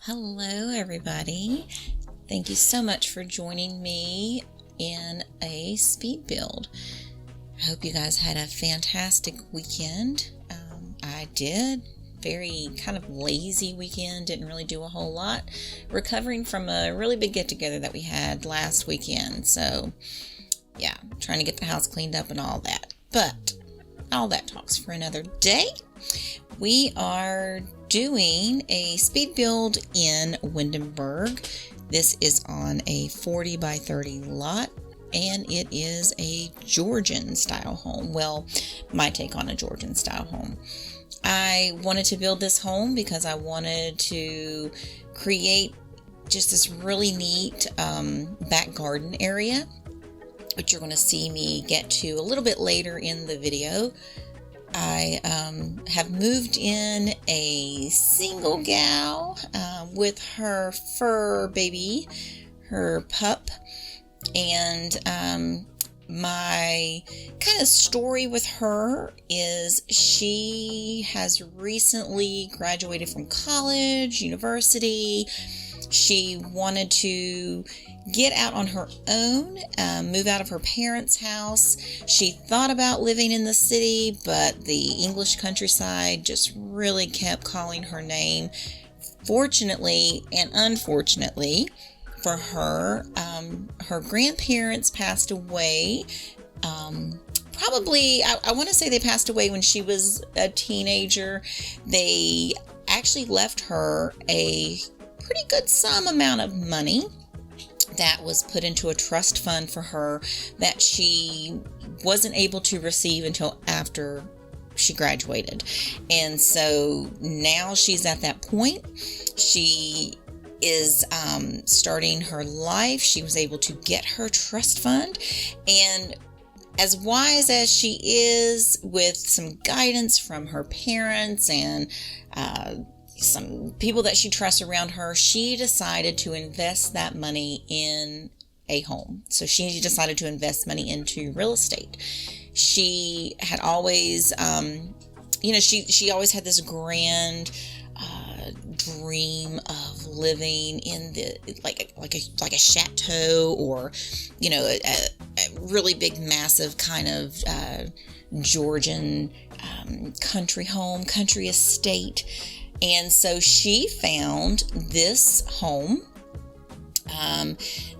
Hello, everybody. Thank you so much for joining me in a speed build. I hope you guys had a fantastic weekend. I did. Very kind of lazy weekend. Didn't really do a whole lot. Recovering from a really big get-together that we had last weekend. So, yeah, trying to get the house cleaned up and all that. But all that talks for another day. We are doing a speed build in Windenburg. This is on a 40 by 30 lot, and it is a Georgian style home. Well, my take on a Georgian style home. I wanted to build this home because I wanted to create just this really neat back garden area, which you're going to see me get to a little bit later in the video. I have moved in a single gal with her fur baby, her pup, and my kind of story with her is she has recently graduated from college, university. She wanted to get out on her own, move out of her parents' house. She thought about living in the city, but the English countryside just really kept calling her name. Fortunately and unfortunately for her, her grandparents passed away. Probably, I want to say they passed away when she was a teenager. They actually left her a pretty good sum amount of money that was put into a trust fund for her that she wasn't able to receive until after she graduated. And so now she's at that point. She is starting her life. She was able to get her trust fund, and as wise as she is, with some guidance from her parents and some people that she trusts around her, she decided to invest that money in a home. So she decided to invest money into real estate. She had always, she always had this grand dream of living in the like a chateau, or a really big, massive kind of Georgian country home, country estate. And so she found this home.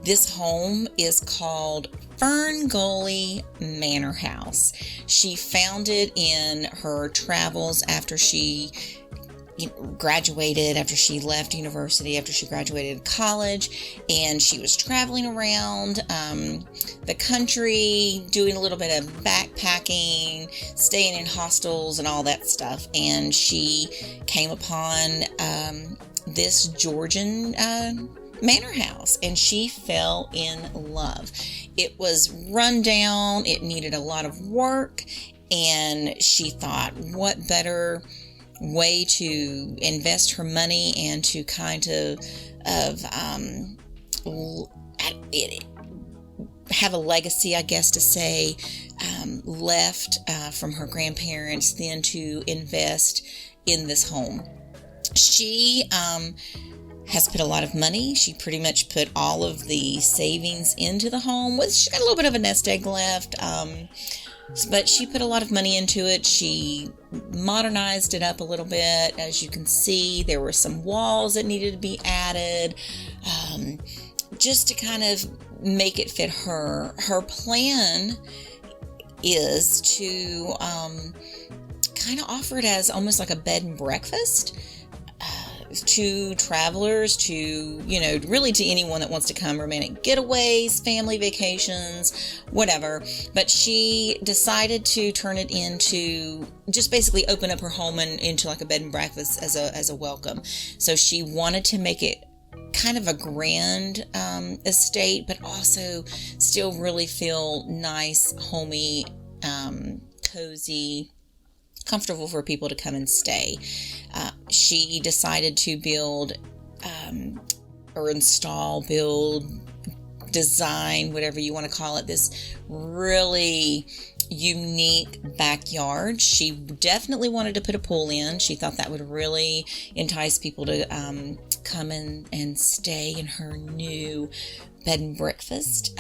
This home is called Ferngully Manor House. She found it in her travels after she graduated, after she left university, after she graduated college, and she was traveling around the country, doing a little bit of backpacking, staying in hostels and all that stuff, and she came upon this Georgian manor house, and she fell in love. It was run down, it needed a lot of work, and she thought, what better way to invest her money and to kind of have a legacy, I guess to say, left from her grandparents, then to invest in this home. She has put a lot of money. She pretty much put all of the savings into the home. She got a little bit of a nest egg left, but she put a lot of money into it. She modernized it up a little bit. As you can see, there were some walls that needed to be added, just to kind of make it fit her. Her plan is to kind of offer it as almost like a bed and breakfast to travelers, to, really to anyone that wants to come, romantic getaways, family vacations, whatever. But she decided to turn it into, just basically open up her home into like a bed and breakfast as a welcome. So she wanted to make it kind of a grand estate, but also still really feel nice, homey, cozy, comfortable for people to come and stay. She decided to build or install, build, design, whatever you want to call it, this really unique backyard. She definitely wanted to put a pool in. She thought that would really entice people to come in and stay in her new bed and breakfast.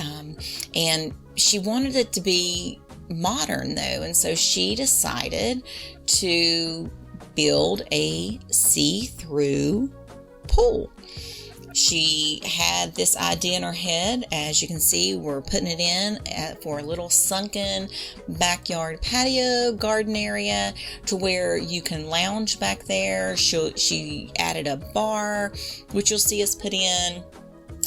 And she wanted it to be modern though, and so she decided to build a see-through pool. She had this idea in her head. As you can see, we're putting it in for a little sunken backyard patio garden area to where you can lounge back there. She added a bar, which you'll see us put in.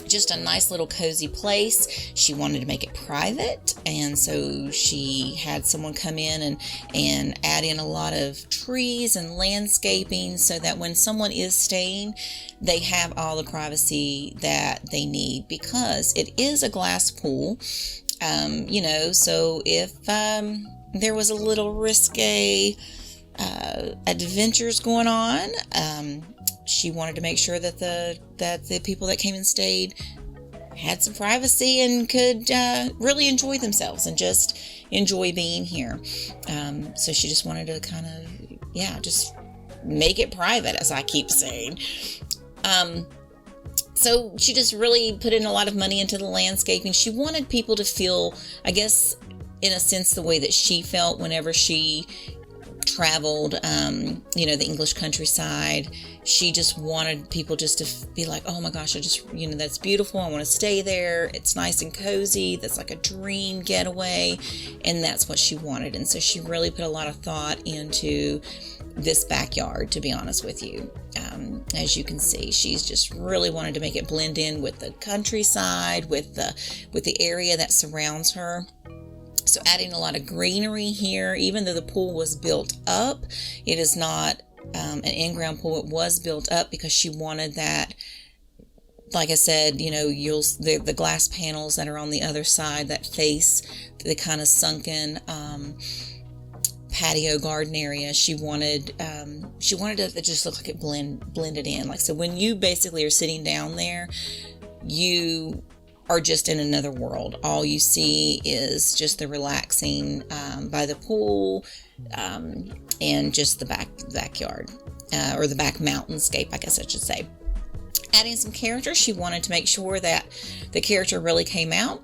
Just a nice little cozy place. She wanted to make it private, and so she had someone come in and add in a lot of trees and landscaping so that when someone is staying, they have all the privacy that they need, because it is a glass pool. So if there was a little risque adventures going on, she wanted to make sure that the people that came and stayed had some privacy and could really enjoy themselves and just enjoy being here. So she just wanted to kind of, just make it private, as I keep saying. So she just really put in a lot of money into the landscaping. She wanted people to feel, I guess, in a sense, the way that she felt whenever she traveled, the English countryside. She just wanted people just to be like, oh my gosh, that's beautiful. I want to stay there. It's nice and cozy. That's like a dream getaway. And that's what she wanted. And so she really put a lot of thought into this backyard, to be honest with you. As you can see, she's just really wanted to make it blend in with the countryside, with the area that surrounds her. So adding a lot of greenery here. Even though the pool was built up, it is not an in-ground pool. It was built up because she wanted that, like I said, the glass panels that are on the other side that face the kind of sunken patio garden area. She wanted it to just look like it blended in. Like, so when you basically are sitting down there, you are just in another world. All you see is just the relaxing by the pool and just the backyard or the back mountainscape, I guess I should say. Adding some character, she wanted to make sure that the character really came out.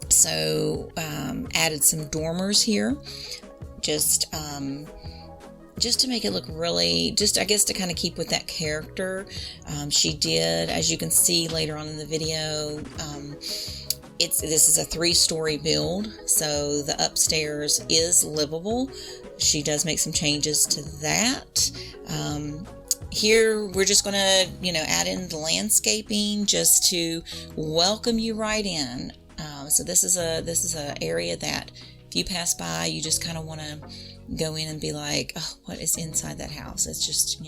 So added some dormers here, just to make it look really, I guess to kind of keep with that character. She did, as you can see later on in the video, this is a 3-story build, so the upstairs is livable. She does make some changes to that. Here we're just going to, add in the landscaping just to welcome you right in. So this is a area that if you pass by, you just kind of want to go in and be like, oh, what is inside that house? It's just,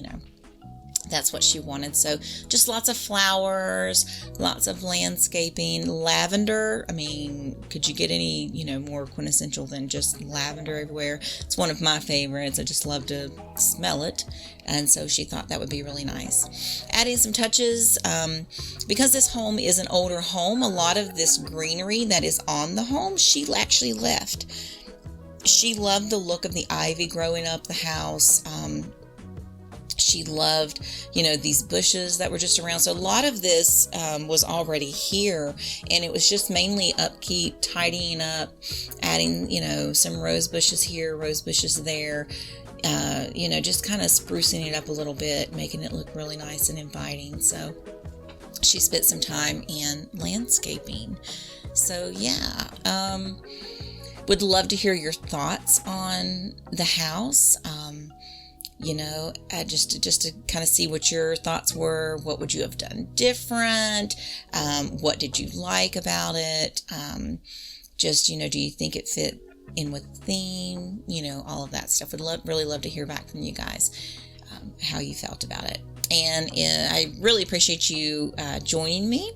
that's what she wanted. So just lots of flowers, lots of landscaping, lavender. I mean, could you get any, more quintessential than just lavender everywhere? It's one of my favorites. I just love to smell it. And so she thought that would be really nice. Adding some touches, because this home is an older home, a lot of this greenery that is on the home, she actually left. She loved the look of the ivy growing up the house. She loved, these bushes that were just around. So a lot of this was already here, and it was just mainly upkeep, tidying up, adding, some rose bushes here, rose bushes there, just kind of sprucing it up a little bit, making it look really nice and inviting. So she spent some time in landscaping. So yeah, would love to hear your thoughts on the house. Just to kind of see what your thoughts were. What would you have done different? What did you like about it? Do you think it fit in with the theme? All of that stuff. Would really love to hear back from you guys, how you felt about it. And I really appreciate you joining me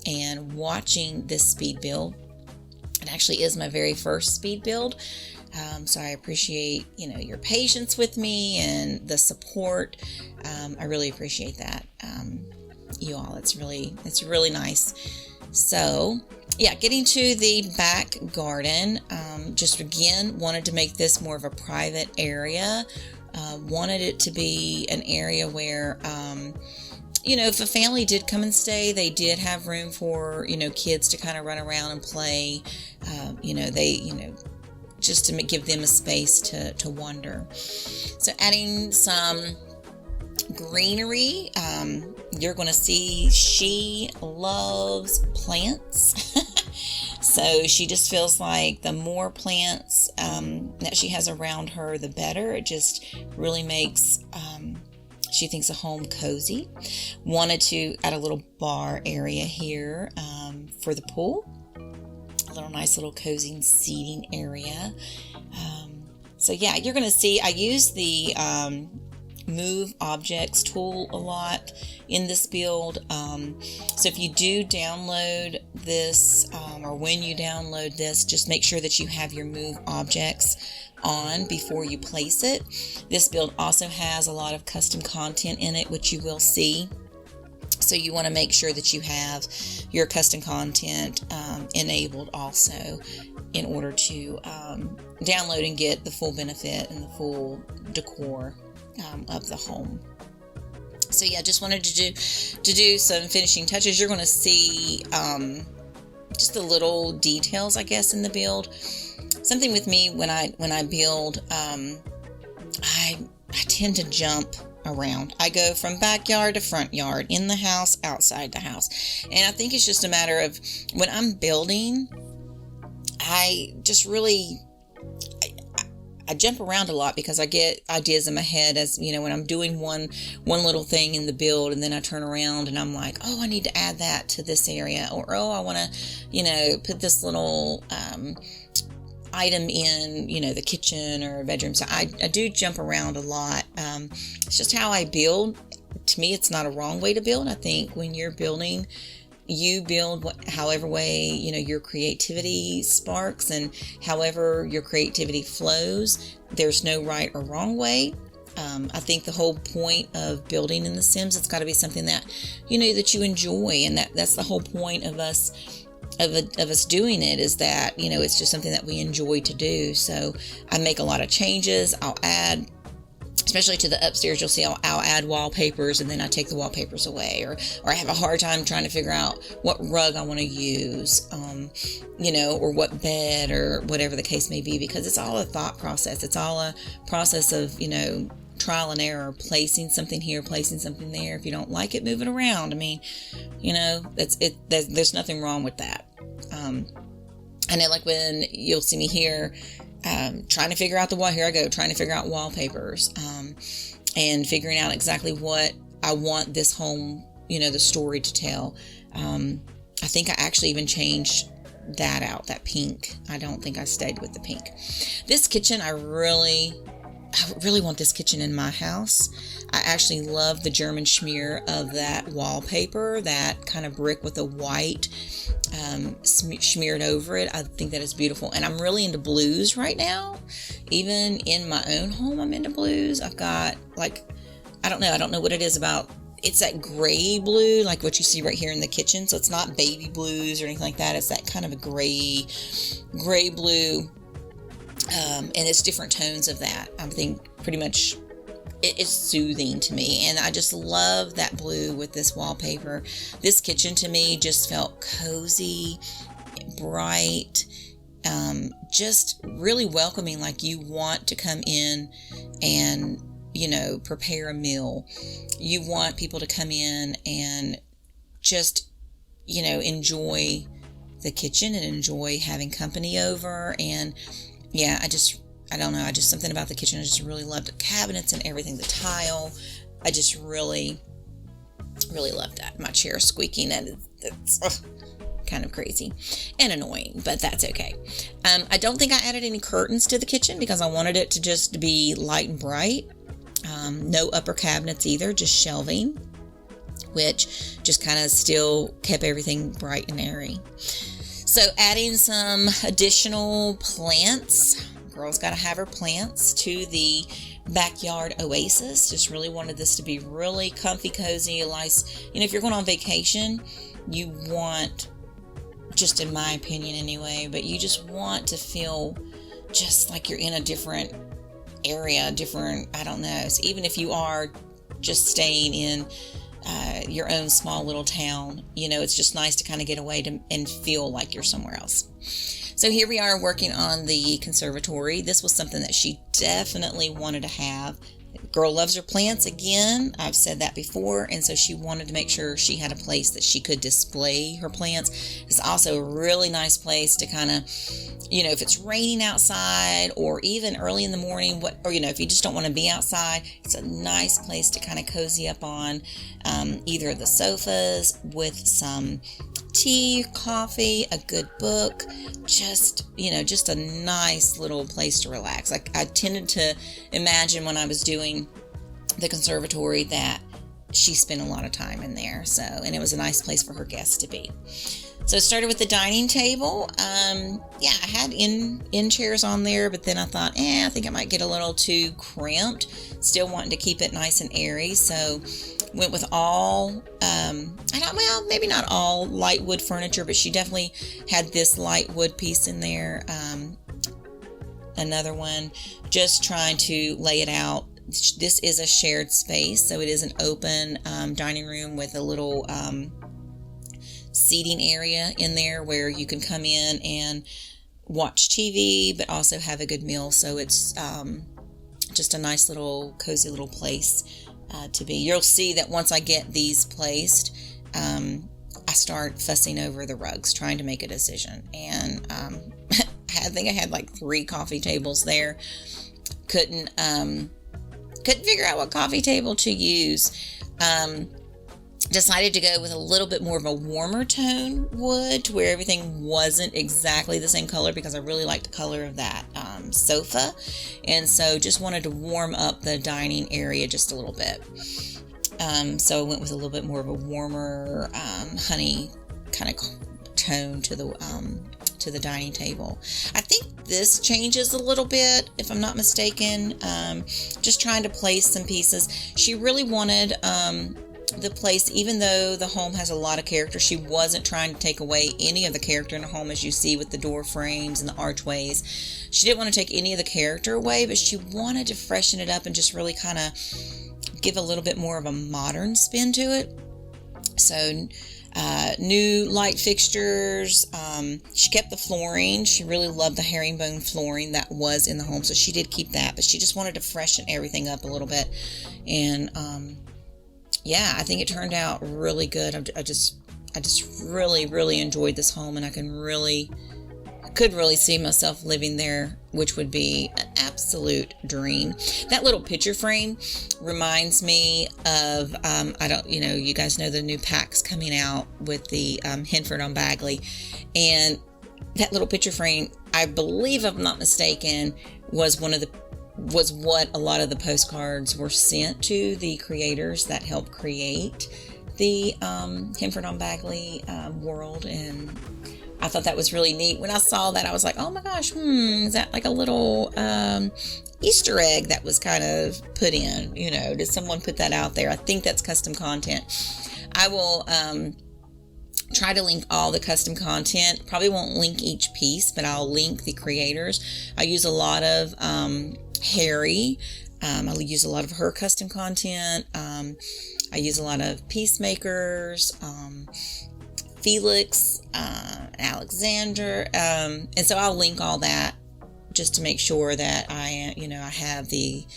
and watching this speed build. It actually is my very first speed build. So I appreciate, your patience with me and the support. I really appreciate that. You all, it's really nice. So yeah, getting to the back garden, just again wanted to make this more of a private area. Wanted it to be an area where, if a family did come and stay, they did have room for, kids to kind of run around and play. Just to give them a space to wander. So adding some greenery. You're going to see she loves plants. So she just feels like the more plants that she has around her, the better. It just really makes, she thinks, a home cozy. Wanted to add a little bar area here for the pool. A little nice little cozy seating area. So yeah, you're going to see I use the move objects tool a lot in this build. So if you do download this, or when you download this, just make sure that you have your move objects on before you place it. This build also has a lot of custom content in it, which you will see. So you want to make sure that you have your custom content enabled also in order to download and get the full benefit and the full decor of the home. So yeah, just wanted to do some finishing touches. You're going to see just the little details, I guess, in the build. Something with me when I build, I tend to jump around. I go from backyard to front yard, in the house, outside the house. And I think it's just a matter of when I'm building, I just really, I jump around a lot because I get ideas in my head as, when I'm doing one little thing in the build, and then I turn around and I'm like, oh, I need to add that to this area, or, oh, I want to, put this little, item in, the kitchen or bedroom. So I do jump around a lot. It's just how I build. To me, it's not a wrong way to build. I think when you're building, you build however way, your creativity sparks, and however your creativity flows. There's no right or wrong way. I think the whole point of building in The Sims, it's got to be something that, that you enjoy. And that's the whole point of us doing it, is that, it's just something that we enjoy to do. So I make a lot of changes. I'll add, especially to the upstairs, you'll see I'll add wallpapers, and then I take the wallpapers away, or I have a hard time trying to figure out what rug I want to use, or what bed, or whatever the case may be, because it's all a thought process. It's all a process of, trial and error, placing something here, placing something there. If you don't like it, move it around. I mean, there's nothing wrong with that. I know, like, when you'll see me here, trying to figure out trying to figure out wallpapers, and figuring out exactly what I want this home, the story to tell. I think I actually even changed that out, that pink. I don't think I stayed with the pink. This kitchen, I really want this kitchen in my house. I actually love the German schmear of that wallpaper, that kind of brick with a white smeared over it. I think that is beautiful. And I'm really into blues right now. Even in my own home, I'm into blues. I've got, I don't know what it is about. It's that gray blue, like what you see right here in the kitchen. So it's not baby blues or anything like that. It's that kind of a gray blue. And it's different tones of that. I think pretty much it's soothing to me, and I just love that blue with this wallpaper. This kitchen to me just felt cozy, bright, just really welcoming, like you want to come in and, prepare a meal. You want people to come in and just, enjoy the kitchen and enjoy having company over. And yeah, I don't know, something about the kitchen. I just really loved the cabinets and everything, the tile. I just really, really loved that. My chair squeaking, and it's kind of crazy and annoying, but that's okay. I don't think I added any curtains to the kitchen because I wanted it to just be light and bright. No upper cabinets either, just shelving, which just kind of still kept everything bright and airy. So adding some additional plants. Girl's got to have her plants to the backyard oasis. Just really wanted this to be really comfy, cozy, nice. If you're going on vacation, you want just in my opinion anyway, but you just want to feel just like you're in a different area, I don't know. So even if you are just staying in your own small little town, it's just nice to kind of get away and feel like you're somewhere else. So here we are working on the conservatory. This was something that she definitely wanted to have. Girl loves her plants again. I've said that before. And so she wanted to make sure she had a place that she could display her plants. It's also a really nice place to kind of, if it's raining outside or even early in the morning, if you just don't want to be outside, it's a nice place to kind of cozy up on, either the sofas with some tea, coffee, a good book, just a nice little place to relax. Like I tended to imagine when I was doing the conservatory that she spent a lot of time in there. So, and it was a nice place for her guests to be. So it started with the dining table. I had in chairs on there, but then I thought, I think it might get a little too cramped. Still wanting to keep it nice and airy. So went with all, maybe not all light wood furniture, but she definitely had this light wood piece in there. Another one, just trying to lay it out. This is a shared space, so it is an open dining room with a little seating area in there where you can come in and watch TV, but also have a good meal. So it's just a nice little cozy little place to be. You'll see that once I get these placed, I start fussing over the rugs, trying to make a decision. And I think I had like 3 coffee tables there. Couldn't figure out what coffee table to use. Decided to go with a little bit more of a warmer tone wood to where everything wasn't exactly the same color, because I really like the color of that sofa, and so just wanted to warm up the dining area just a little bit. So I went with a little bit more of a warmer honey kind of tone to the dining table. I think this changes a little bit, if I'm not mistaken. Just trying to place some pieces. She really wanted the place, even though the home has a lot of character, she wasn't trying to take away any of the character in the home, as you see with the door frames and the archways. She didn't want to take any of the character away, but she wanted to freshen it up and just really kind of give a little bit more of a modern spin to it. So new light fixtures. She kept the flooring. She really loved the herringbone flooring that was in the home, so she did keep that, but she just wanted to freshen everything up a little bit. And I think it turned out really good. I just really, really enjoyed this home, and I could really see myself living there, which would be an absolute dream. That little picture frame reminds me of, you guys know the new packs coming out with the Henford on Bagley, and that little picture frame, I believe, if I'm not mistaken, was what a lot of the postcards were sent to the creators that helped create the Henford on Bagley world. And I thought that was really neat. When I saw that, I was like, oh my gosh, is that like a little Easter egg that was kind of put in? Did someone put that out there? I think that's custom content. I will try to link all the custom content. Probably won't link each piece, but I'll link the creators. I use a lot of Harry. I use a lot of her custom content. I use a lot of Peacemakers, Felix, Alexander, and so I'll link all that just to make sure that I have the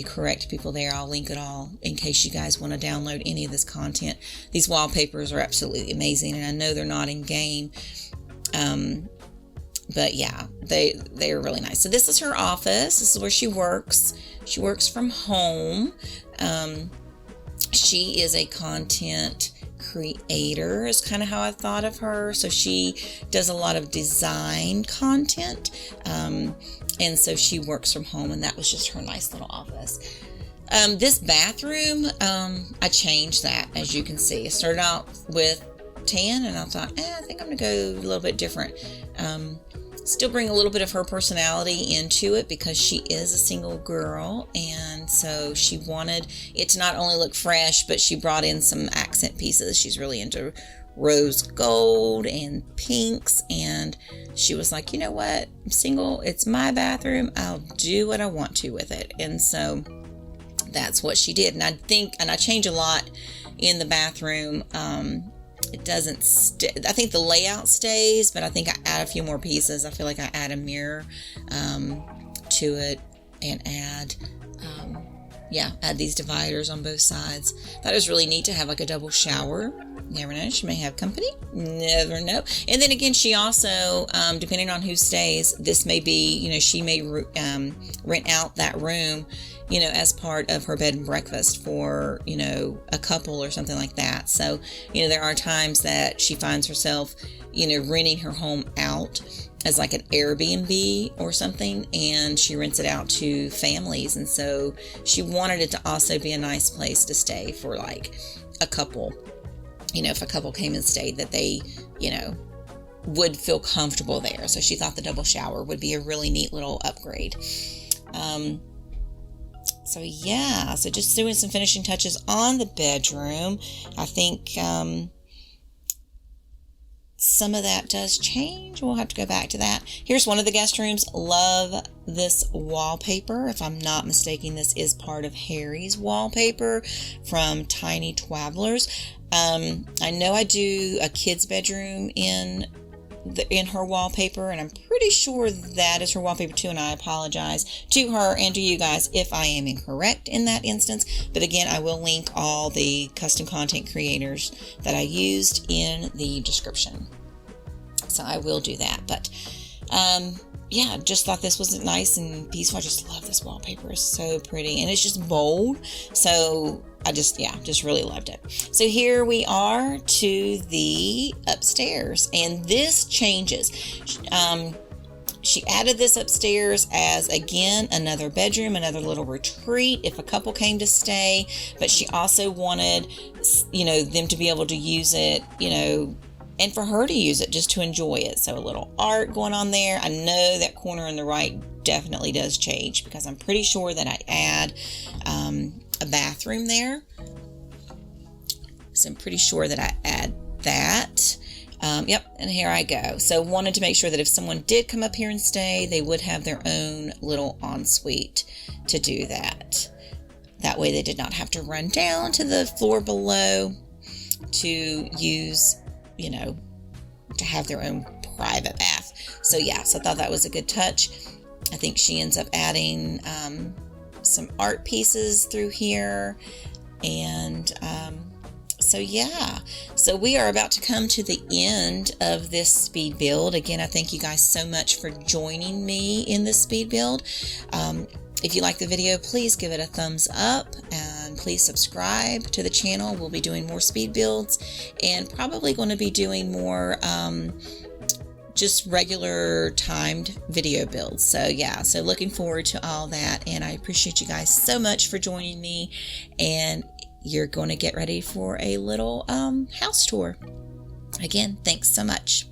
correct people there. I'll link it all in case you guys want to download any of this content. These wallpapers are absolutely amazing, and I know they're not in game, but yeah, they're really nice. So this is her office. This is where she works. She works from home. She is a content creator, is kind of how I thought of her. So she does a lot of design content, and so she works from home, and that was just her nice little office. This bathroom, I changed that, as you can see. I started out with tan, and I thought, I think I'm gonna go a little bit different. Still bring a little bit of her personality into it, because she is a single girl, and so she wanted it to not only look fresh, but she brought in some accent pieces. She's really into rose gold and pinks, and she was like, you know what, I'm single, it's my bathroom, I'll do what I want to with it. And so that's what she did. And I change a lot in the bathroom. It doesn't I think the layout stays, but I think I add a few more pieces. I feel like I add a mirror to it, and add these dividers on both sides. That is really neat to have like a double shower. Never know, she may have company. Never know. And then again, she also, depending on who stays, this may be, she may rent out that room, as part of her bed and breakfast for, a couple or something like that. So, there are times that she finds herself, renting her home out as like an Airbnb or something, and she rents it out to families. And so she wanted it to also be a nice place to stay for like a couple. If a couple came and stayed, that they, would feel comfortable there. So she thought the double shower would be a really neat little upgrade. So just doing some finishing touches on the bedroom. I think some of that does change. We'll have to go back to that. Here's one of the guest rooms. Love this wallpaper. If I'm not mistaken, this is part of Harry's wallpaper from Tiny Twaddlers. I know I do a kid's bedroom in her wallpaper, and I'm pretty sure that is her wallpaper too, and I apologize to her and to you guys if I am incorrect in that instance. But again, I will link all the custom content creators that I used in the description, so I will do that. But just thought this was nice and peaceful. I just love this wallpaper. It's so pretty, and it's just bold, so I just really loved it. So here we are to the upstairs, and this changes. She added this upstairs as, again, another bedroom, another little retreat if a couple came to stay, but she also wanted, them to be able to use it, and for her to use it just to enjoy it. So a little art going on there. I know that corner on the right definitely does change, because I'm pretty sure that I add a bathroom there. So I'm pretty sure that I add that. And here I go. So wanted to make sure that if someone did come up here and stay, they would have their own little ensuite to do that. That way they did not have to run down to the floor below to use, to have their own private bath. So I thought that was a good touch. I think she ends up adding some art pieces through here, and so we are about to come to the end of this speed build. Again, I thank you guys so much for joining me in this speed build. If you like the video, please give it a thumbs up, and please subscribe to the channel. We'll be doing more speed builds, and probably going to be doing more just regular timed video builds. So looking forward to all that, and I appreciate you guys so much for joining me, and you're going to get ready for a little house tour. Again, thanks so much.